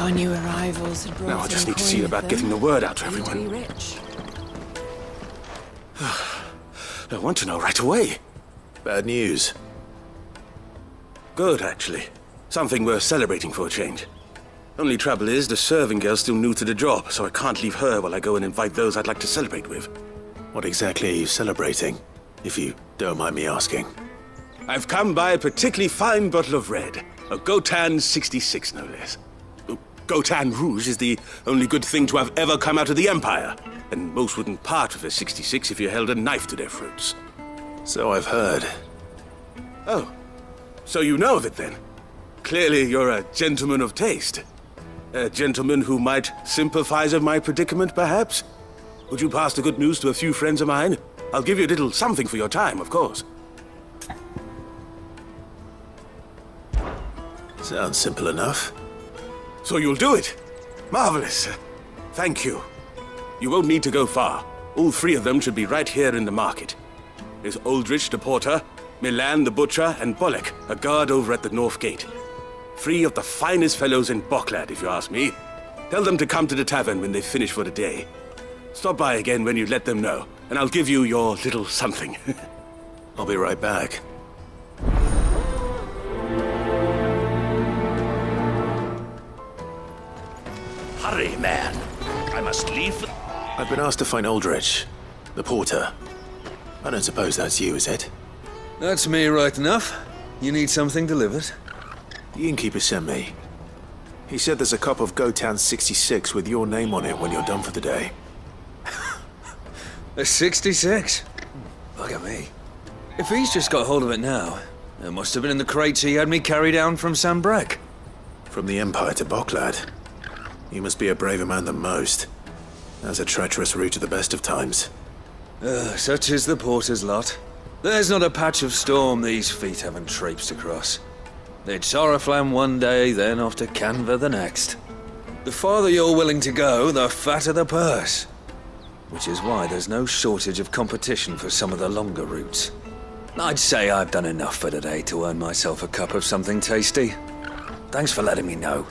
Our new arrivals had brought Now I just in need to see coin about with getting the them. word out to Need to everyone. be rich. I want to know right away. Bad news. Good, actually. Something worth celebrating for a change. Only trouble is, the serving girl's still new to the job, so I can't leave her while I go and invite those I'd like to celebrate with. What exactly are you celebrating, if you don't mind me asking? I've come by a particularly fine bottle of red. A Gotan 66, no less. Gotan Rouge is the only good thing to have ever come out of the Empire, and most wouldn't part with a 66 if you held a knife to their throats. So I've heard. Oh, so you know of it then? Clearly you're a gentleman of taste. A gentleman who might sympathize with my predicament, perhaps? Would you pass the good news to a few friends of mine? I'll give you a little something for your time, of course. Sounds simple enough. So you'll do it? Marvelous. Thank you. You won't need to go far. All three of them should be right here in the market. There's Aldrich the porter, Milan the butcher, and Bodlok, a guard over at the north gate. Three of the finest fellows in Boklad, if you ask me. Tell them to come to the tavern when they finish for the day. Stop by again when you let them know, and I'll give you your little something. I'll be right back. Hurry, man. I must leave. I've been asked to find Aldrich, the porter. I don't suppose that's you, is it? That's me right enough. You need something delivered? The innkeeper sent me. He said there's a cup of Gotan 66 with your name on it when you're done for the day. A 66? Look at me. If he's just got hold of it now, it must have been in the crates he had me carry down from Sambrek. From the Empire to Boklad. You must be a braver man than most. That's a treacherous route to the best of times. Such is the porter's lot. There's not a patch of storm these feet haven't traipsed across. They'd Oriflamme one day, then off to Canva the next. The farther you're willing to go, the fatter the purse. Which is why there's no shortage of competition for some of the longer routes. I'd say I've done enough for today to earn myself a cup of something tasty. Thanks for letting me know.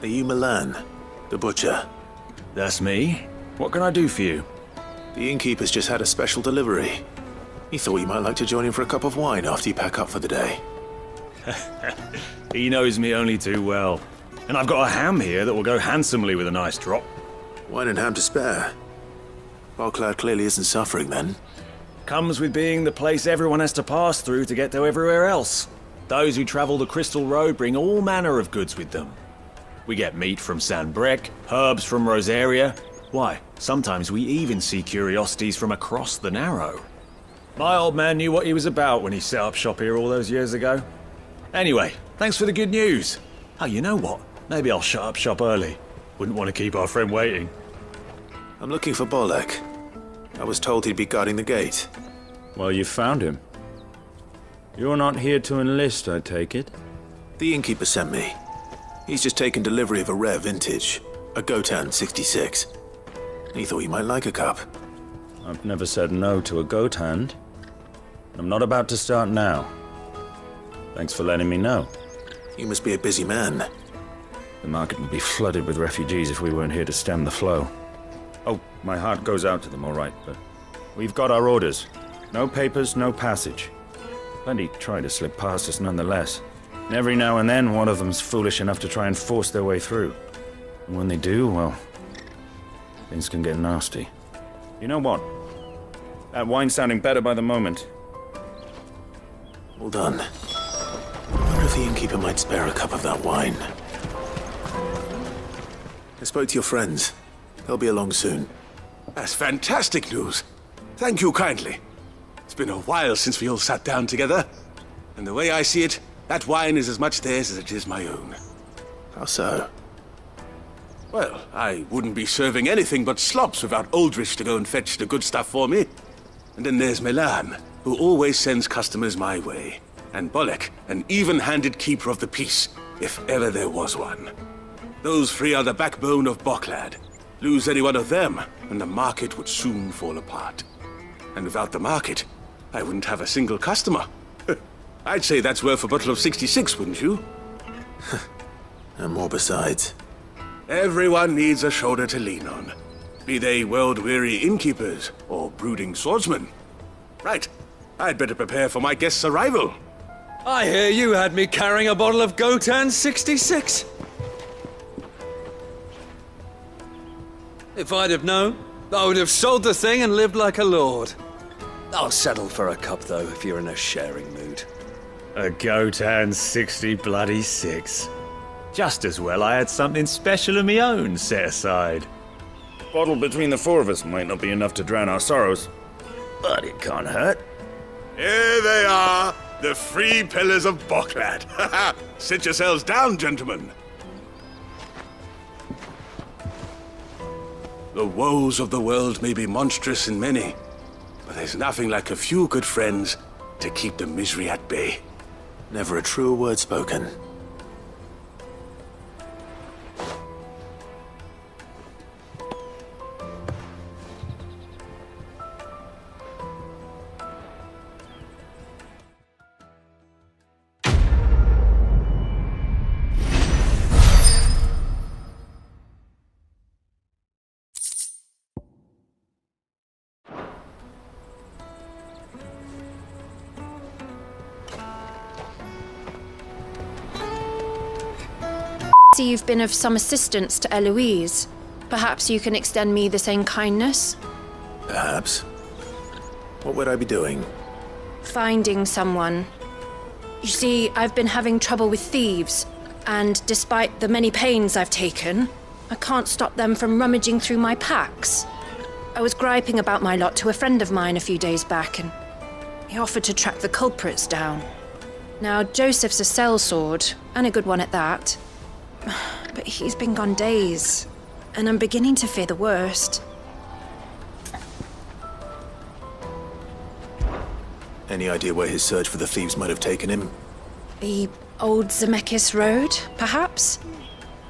Are you Milan, the butcher? That's me. What can I do for you? The innkeeper's just had a special delivery. He thought you might like to join him for a cup of wine after you pack up for the day. He knows me only too well. And I've got a ham here that will go handsomely with a nice drop. Wine and ham to spare. Boklad clearly isn't suffering then. Comes with being the place everyone has to pass through to get to everywhere else. Those who travel the Crystal Road bring all manner of goods with them. We get meat from Sambrek, herbs from Rosaria. Why, sometimes we even see curiosities from across the Narrow. My old man knew what he was about when he set up shop here all those years ago. Anyway, thanks for the good news. Oh, you know what? Maybe I'll shut up shop early. Wouldn't want to keep our friend waiting. I'm looking for Bodlok. I was told he'd be guarding the gate. Well, you found him. You're not here to enlist, I take it? The innkeeper sent me. He's just taken delivery of a rare vintage, a Gotan 66. He thought you might like a cup. I've never said no to a goat hand. I'm not about to start now. Thanks for letting me know. You must be a busy man. The market would be flooded with refugees if we weren't here to stem the flow. Oh, my heart goes out to them, all right, but we've got our orders. No papers, no passage. Plenty try to slip past us nonetheless. And every now and then, one of them's foolish enough to try and force their way through. And when they do, well, things can get nasty. You know what? That wine's sounding better by the moment. Well done. I wonder if the innkeeper might spare a cup of that wine. I spoke to your friends. They'll be along soon. That's fantastic news. Thank you kindly. It's been a while since we all sat down together. And the way I see it, that wine is as much theirs as it is my own. How so? Well, I wouldn't be serving anything but slops without Aldrich to go and fetch the good stuff for me. And then there's Milan, who always sends customers my way. And Bodlok, an even-handed keeper of the peace, if ever there was one. Those three are the backbone of Boklad. Lose any one of them, and the market would soon fall apart. And without the market, I wouldn't have a single customer. I'd say that's worth a bottle of 66, wouldn't you? And more besides. Everyone needs a shoulder to lean on. Be they world-weary innkeepers or brooding swordsmen. Right. I'd better prepare for my guest's arrival. I hear you had me carrying a bottle of Gotan 66. If I'd have known, I would have sold the thing and lived like a lord. I'll settle for a cup, though, if you're in a sharing mood. A Gotan 66. Just as well I had something special of my own set aside. Bottle between the four of us might not be enough to drown our sorrows, but it can't hurt. Here they are, the free pillars of Boklad. Sit yourselves down, gentlemen. The woes of the world may be monstrous in many, but there's nothing like a few good friends to keep the misery at bay. Never a truer word spoken. See you've been of some assistance to Eloise. Perhaps you can extend me the same kindness? Perhaps. What would I be doing? Finding someone. You see, I've been having trouble with thieves, and despite the many pains I've taken, I can't stop them from rummaging through my packs. I was griping about my lot to a friend of mine a few days back, and he offered to track the culprits down. Now, Joseph's a sellsword, and a good one at that. But he's been gone days, and I'm beginning to fear the worst. Any idea where his search for the thieves might have taken him? The old Zemeckis Road, perhaps?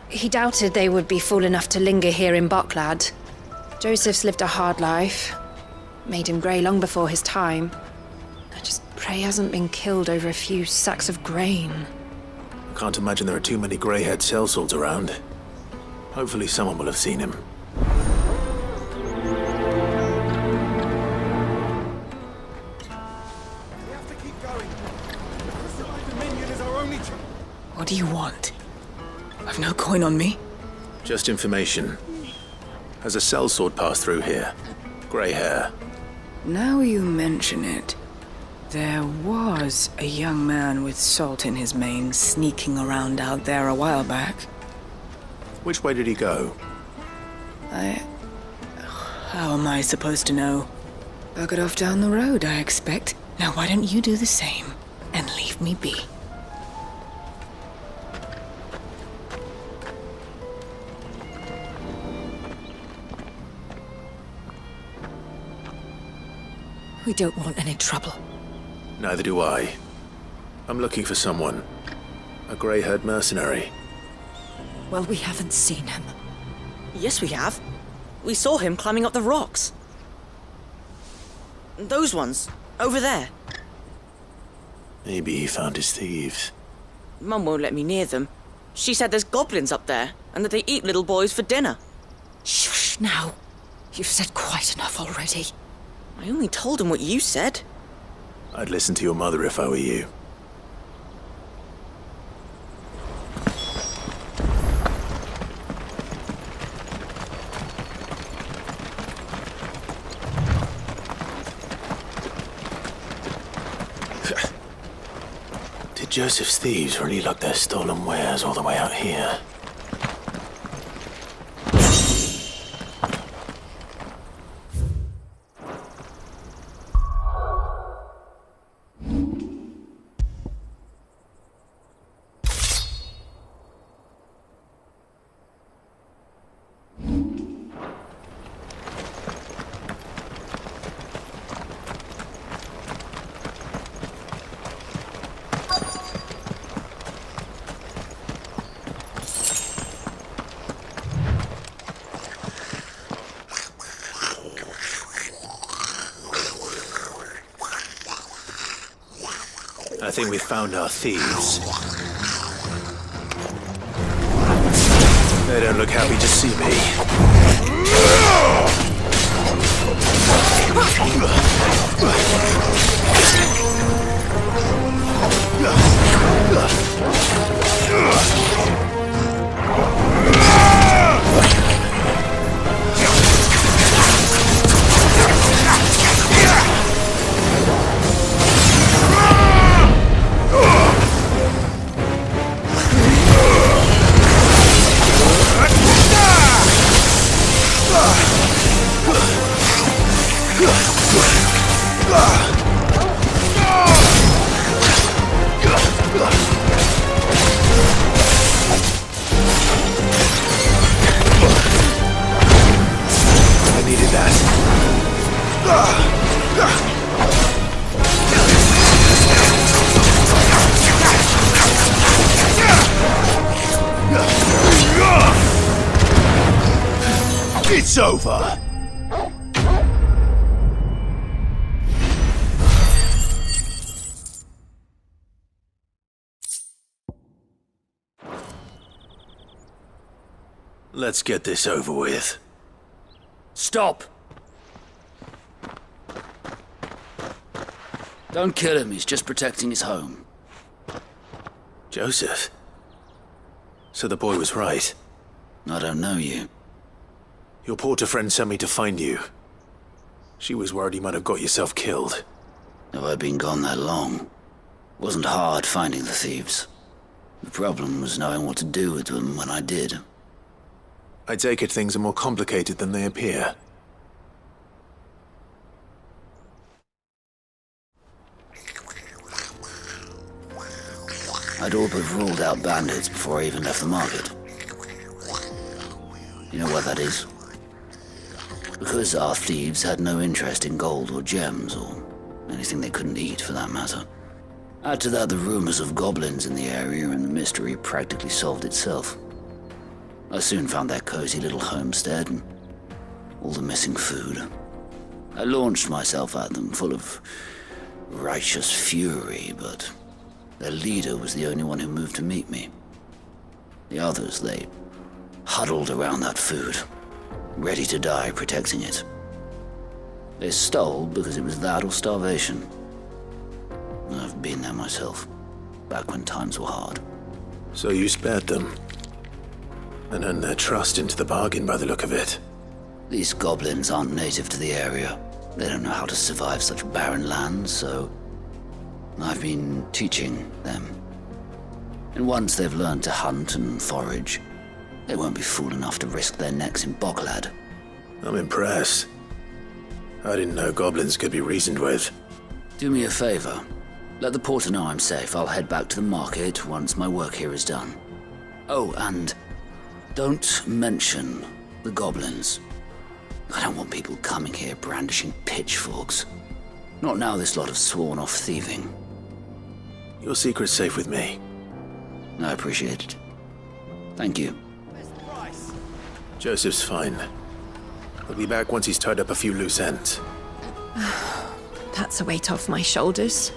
He doubted they would be fool enough to linger here in Boklad. Joseph's lived a hard life. Made him grey long before his time. I just pray he hasn't been killed over a few sacks of grain. I can't imagine there are too many grey-haired sellswords around. Hopefully someone will have seen him. What do you want? I've no coin on me. Just information. Has a sellsword passed through here? Grey hair. Now you mention it, there was a young man with salt in his mane sneaking around out there a while back. Which way did he go? How am I supposed to know? Buggered off down the road, I expect. Now why don't you do the same and leave me be? We don't want any trouble. Neither do I. I'm looking for someone. A grey-haired mercenary. Well, we haven't seen him. Yes, we have. We saw him climbing up the rocks. Those ones, over there. Maybe he found his thieves. Mum won't let me near them. She said there's goblins up there, and that they eat little boys for dinner. Shush now. You've said quite enough already. I only told him what you said. I'd listen to your mother if I were you. Did Joseph's thieves really lug their stolen wares all the way out here? I think we found our thieves. They don't look happy to see me. It's over! Let's get this over with. Stop! Don't kill him, he's just protecting his home. Joseph? So the boy was right. I don't know you. Your porter friend sent me to find you. She was worried you might have got yourself killed. Have I been gone that long? Wasn't hard finding the thieves. The problem was knowing what to do with them when I did. I take it things are more complicated than they appear. I'd all but ruled out bandits before I even left the market. You know what that is? Because our thieves had no interest in gold or gems, or anything they couldn't eat for that matter. Add to that the rumors of goblins in the area, and the mystery practically solved itself. I soon found their cozy little homestead, and all the missing food. I launched myself at them, full of righteous fury, but their leader was the only one who moved to meet me. The others, they huddled around that food, ready to die protecting it. They stole because it was that or starvation. I've been there myself, back when times were hard. So you spared them? And earned their trust into the bargain by the look of it. These goblins aren't native to the area. They don't know how to survive such barren lands, so I've been teaching them. And once they've learned to hunt and forage, they won't be fool enough to risk their necks in Boglad. I'm impressed. I didn't know goblins could be reasoned with. Do me a favor. Let the porter know I'm safe. I'll head back to the market once my work here is done. Oh, and don't mention the goblins. I don't want people coming here brandishing pitchforks. Not now this lot have sworn off thieving. Your secret's safe with me. I appreciate it. Thank you. Joseph's fine. He'll be back once he's tied up a few loose ends. That's a weight off my shoulders.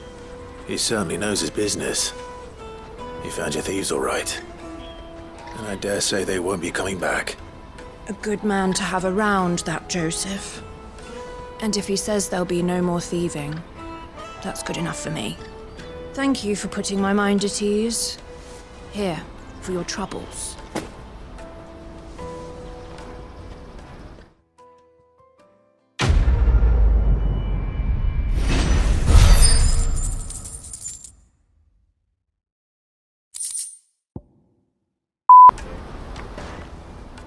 He certainly knows his business. He found your thieves all right. And I dare say they won't be coming back. A good man to have around, that Joseph. And if he says there'll be no more thieving, that's good enough for me. Thank you for putting my mind at ease. Here, for your troubles.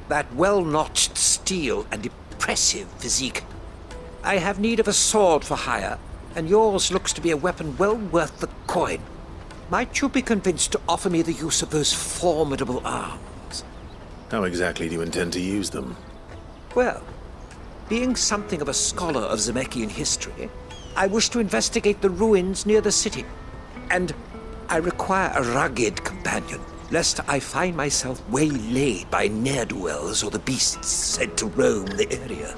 That well-notched steel and impressive physique. I have need of a sword for hire, and yours looks to be a weapon well worth the coin. Might you be convinced to offer me the use of those formidable arms? How exactly do you intend to use them? Well, being something of a scholar of Zemeckhian history, I wish to investigate the ruins near the city. And I require a rugged companion, lest I find myself waylaid by ne'er-do-wells or the beasts said to roam the area.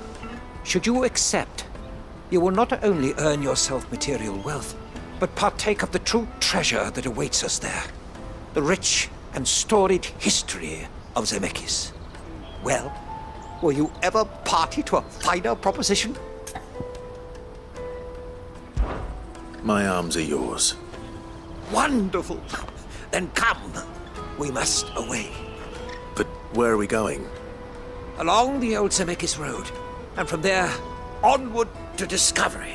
Should you accept, you will not only earn yourself material wealth, but partake of the true treasure that awaits us there. The rich and storied history of Zemeckis. Well, were you ever party to a finer proposition? My arms are yours. Wonderful! Then come. We must away. But where are we going? Along the old Zemeckis Road, and from there, onward to discovery.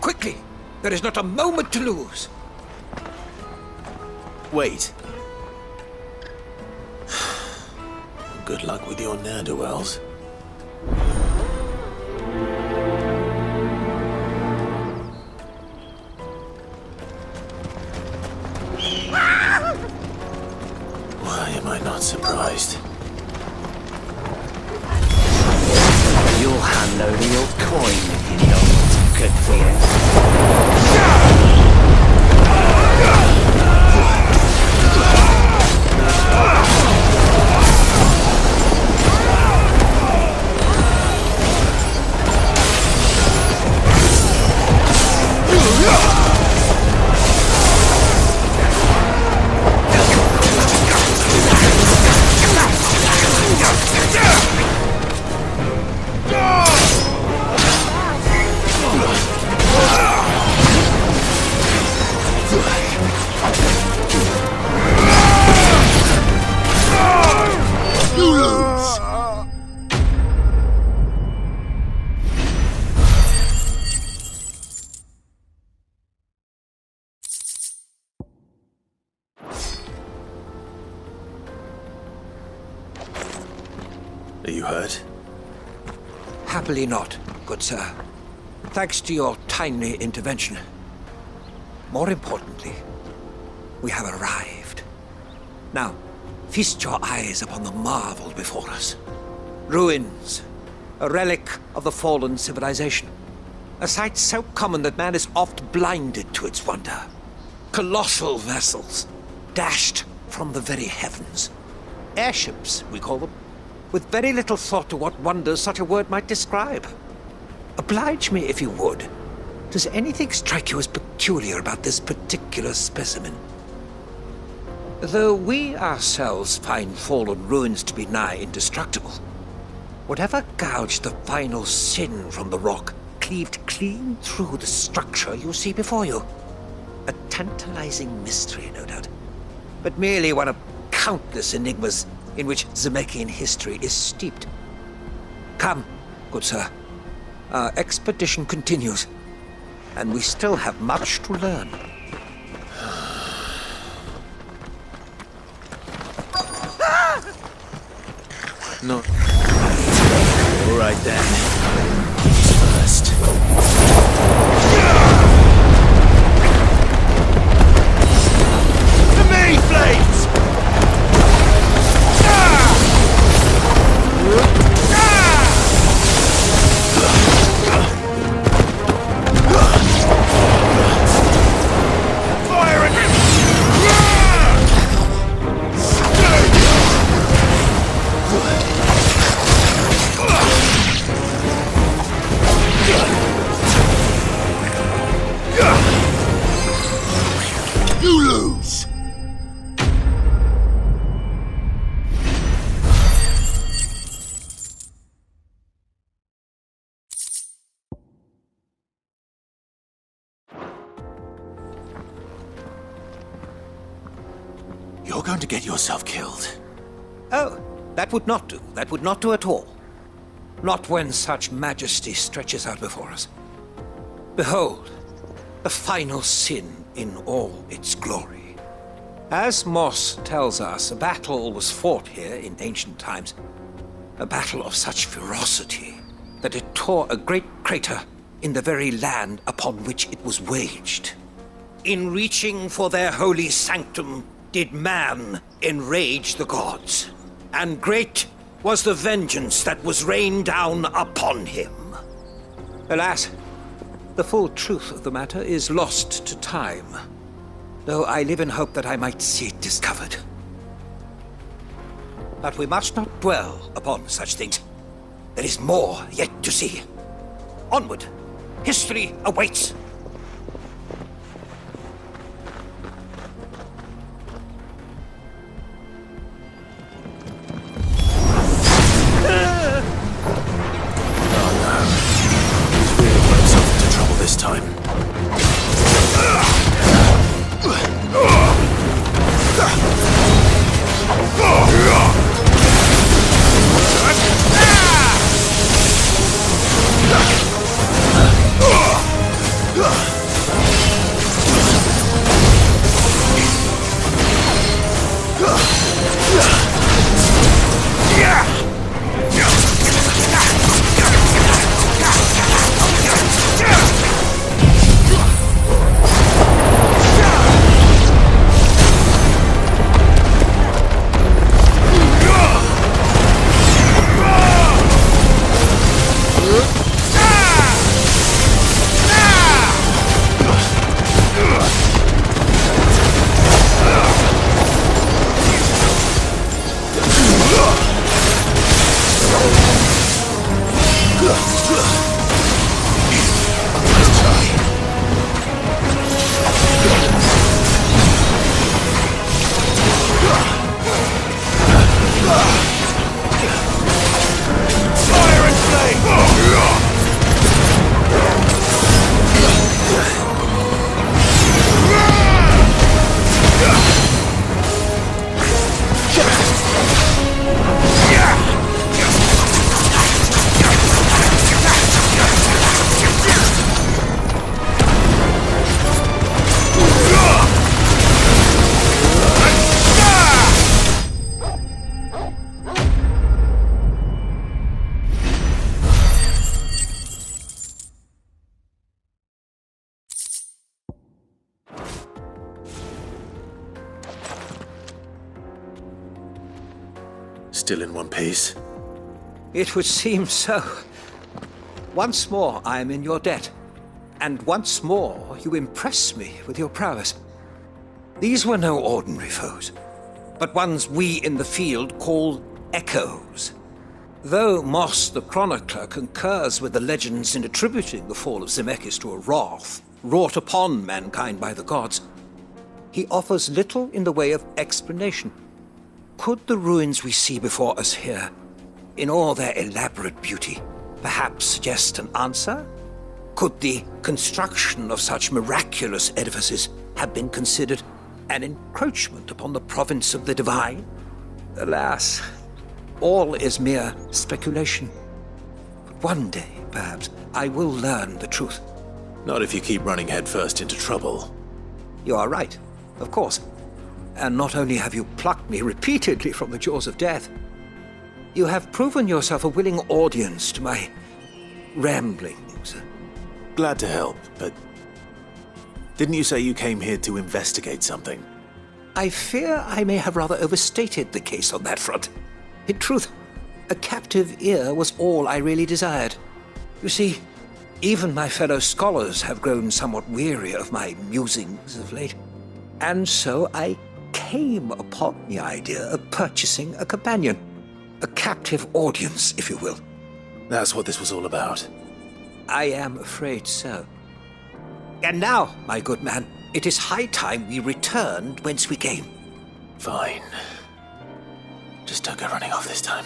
Quickly! There is not a moment to lose. Wait. Good luck with your ne'er-do-wells. Why am I not surprised? You'll hand over your coin if you know what's good for you. Are you hurt? Happily not, good sir. Thanks to your timely intervention. More importantly, we have arrived. Now, feast your eyes upon the marvel before us. Ruins, a relic of the fallen civilization. A sight so common that man is oft blinded to its wonder. Colossal vessels, dashed from the very heavens. Airships, we call them, with very little thought to what wonders such a word might describe. Oblige me if you would. Does anything strike you as peculiar about this particular specimen? Though we ourselves find fallen ruins to be nigh indestructible, whatever gouged the final sin from the rock cleaved clean through the structure you see before you. A tantalizing mystery, no doubt, but merely one of countless enigmas in which Zemeckis history is steeped. Come, good sir. Our expedition continues, and we still have much to learn. No. All right then. First. To me, flames! Fire again! You lose! You're going to get yourself killed. Oh, that would not do. That would not do at all. Not when such majesty stretches out before us. Behold, the final sin in all its glory. As Moss tells us, a battle was fought here in ancient times. A battle of such ferocity that it tore a great crater in the very land upon which it was waged. In reaching for their holy sanctum, did man enrage the gods, and great was the vengeance that was rained down upon him. Alas, the full truth of the matter is lost to time, though I live in hope that I might see it discovered. But we must not dwell upon such things. There is more yet to see. Onward! History awaits! Still in one piece? It would seem so. Once more I am in your debt, and once more you impress me with your prowess. These were no ordinary foes, but ones we in the field call echoes. Though Moss the Chronicler concurs with the legends in attributing the fall of Zemeckis to a wrath wrought upon mankind by the gods, he offers little in the way of explanation. Could the ruins we see before us here, in all their elaborate beauty, perhaps suggest an answer? Could the construction of such miraculous edifices have been considered an encroachment upon the province of the divine? Alas, all is mere speculation. But one day, perhaps, I will learn the truth. Not if you keep running headfirst into trouble. You are right, of course. And not only have you plucked me repeatedly from the jaws of death, you have proven yourself a willing audience to my ramblings. Glad to help, but didn't you say you came here to investigate something? I fear I may have rather overstated the case on that front. In truth, a captive ear was all I really desired. You see, even my fellow scholars have grown somewhat weary of my musings of late. And so I came upon the idea of purchasing a companion. A captive audience, if you will. That's what this was all about. I am afraid so. And now, my good man, it is high time we returned whence we came. Fine. Just don't go running off this time.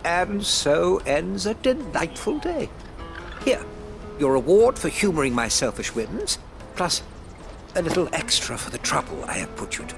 And so ends a delightful day. Here, your reward for humoring my selfish whims, plus a little extra for the trouble I have put you to.